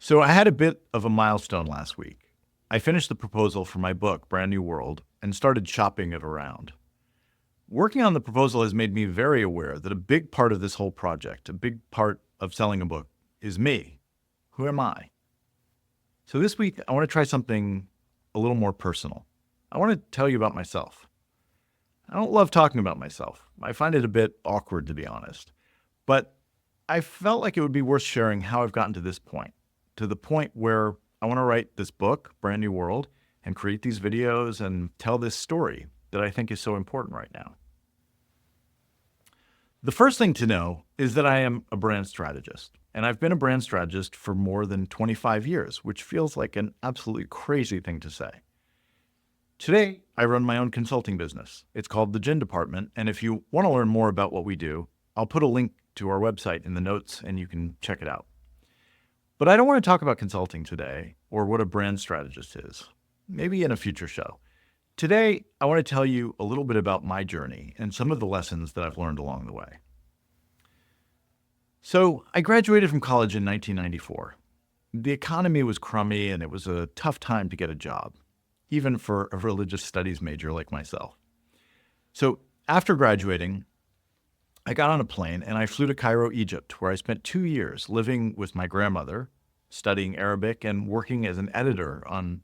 So I had a bit of a milestone last week. I finished the proposal for my book, Brand New World, and started shopping it around. Working on the proposal has made me very aware that a big part of this whole project, a big part of selling a book, is me. Who am I? So this week, I want to try something a little more personal. I want to tell you about myself. I don't love talking about myself. I find it a bit awkward, to be honest. But I felt like it would be worth sharing how I've gotten to the point where I want to write this book, Brand New World, and create these videos and tell this story that I think is so important right now. The first thing to know is that I am a brand strategist, and I've been a brand strategist for more than 25 years, which feels like an absolutely crazy thing to say. Today, I run my own consulting business. It's called the Djinn Dept, and if you want to learn more about what we do, I'll put a link to our website in the notes and you can check it out. But I don't want to talk about consulting today or what a brand strategist is. Maybe in a future show. Today, I want to tell you a little bit about my journey and some of the lessons that I've learned along the way. So, I graduated from college in 1994. The economy was crummy and it was a tough time to get a job, even for a religious studies major like myself. So, after graduating, I got on a plane and I flew to Cairo, Egypt, where I spent 2 years living with my grandmother, studying Arabic and working as an editor on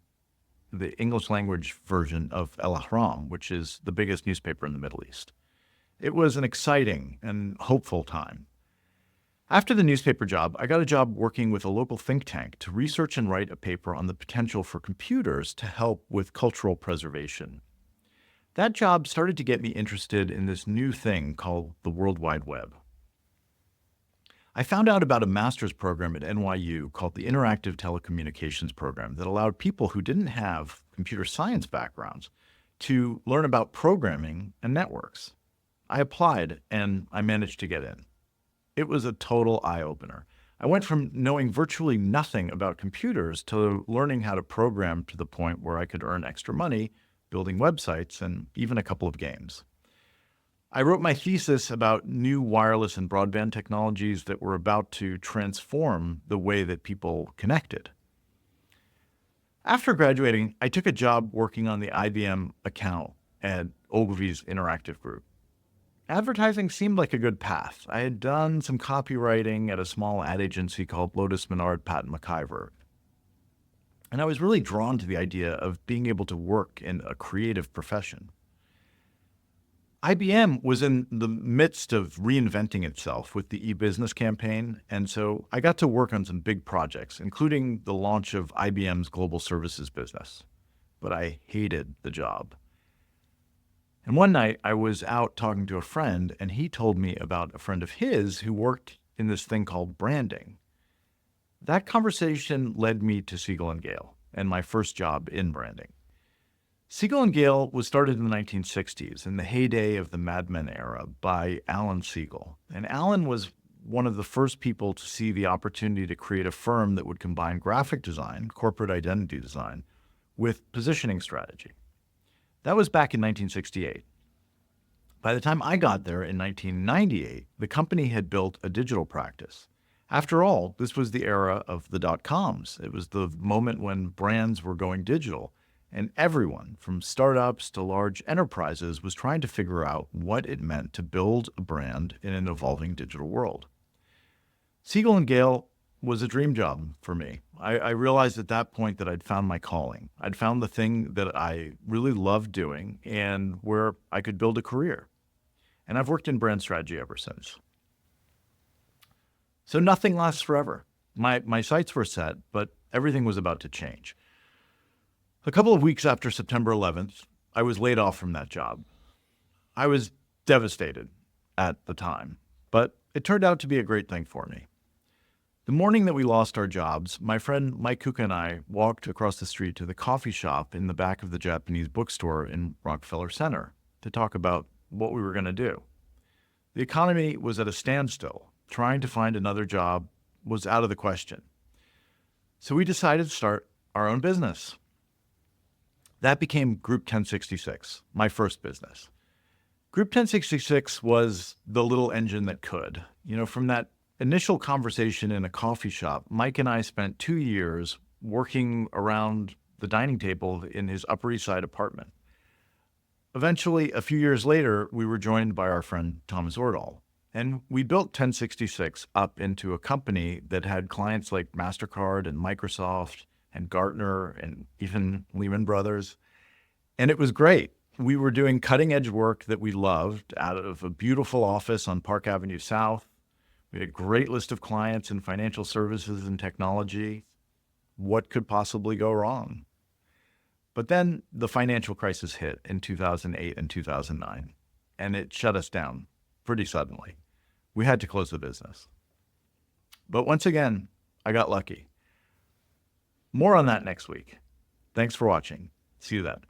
the English language version of El Ahram, which is the biggest newspaper in the Middle East. It was an exciting and hopeful time. After the newspaper job, I got a job working with a local think tank to research and write a paper on the potential for computers to help with cultural preservation. That job started to get me interested in this new thing called the World Wide Web. I found out about a master's program at NYU called the Interactive Telecommunications Program that allowed people who didn't have computer science backgrounds to learn about programming and networks. I applied and I managed to get in. It was a total eye-opener. I went from knowing virtually nothing about computers to learning how to program to the point where I could earn extra money building websites and even a couple of games. I wrote my thesis about new wireless and broadband technologies that were about to transform the way that people connected. After graduating, I took a job working on the IBM account at Ogilvy's Interactive Group. Advertising seemed like a good path. I had done some copywriting at a small ad agency called Lotus Menard Patton McIver. And I was really drawn to the idea of being able to work in a creative profession. IBM was in the midst of reinventing itself with the e-business campaign, and so I got to work on some big projects, including the launch of IBM's global services business. But I hated the job. And one night I was out talking to a friend, and he told me about a friend of his who worked in this thing called branding. That conversation led me to Siegel and Gale and my first job in branding. Siegel and Gale was started in the 1960s, in the heyday of the Mad Men era, by Alan Siegel. And Alan was one of the first people to see the opportunity to create a firm that would combine graphic design, corporate identity design, with positioning strategy. That was back in 1968. By the time I got there in 1998, the company had built a digital practice. After all, this was the era of the dot-coms. It was the moment when brands were going digital. And everyone, from startups to large enterprises, was trying to figure out what it meant to build a brand in an evolving digital world. Siegel and Gale was a dream job for me. I realized at that point that I'd found my calling. I'd found the thing that I really loved doing and where I could build a career. And I've worked in brand strategy ever since. So nothing lasts forever. My sights were set, but everything was about to change. A couple of weeks after September 11th, I was laid off from that job. I was devastated at the time, but it turned out to be a great thing for me. The morning that we lost our jobs, my friend Mike Kuka and I walked across the street to the coffee shop in the back of the Japanese bookstore in Rockefeller Center to talk about what we were going to do. The economy was at a standstill. Trying to find another job was out of the question. So we decided to start our own business. That became Group 1066, my first business. Group 1066 was the little engine that could. From that initial conversation in a coffee shop, Mike and I spent 2 years working around the dining table in his Upper East Side apartment. Eventually, a few years later, we were joined by our friend Thomas Ordahl, and we built 1066 up into a company that had clients like MasterCard and Microsoft and Gartner and even Lehman Brothers. And it was great. We were doing cutting edge work that we loved out of a beautiful office on Park Avenue South. We had a great list of clients in financial services and technology. What could possibly go wrong? But then the financial crisis hit in 2008 and 2009, and it shut us down pretty suddenly. We had to close the business. But once again, I got lucky. More on that next week. Thanks for watching. See you then.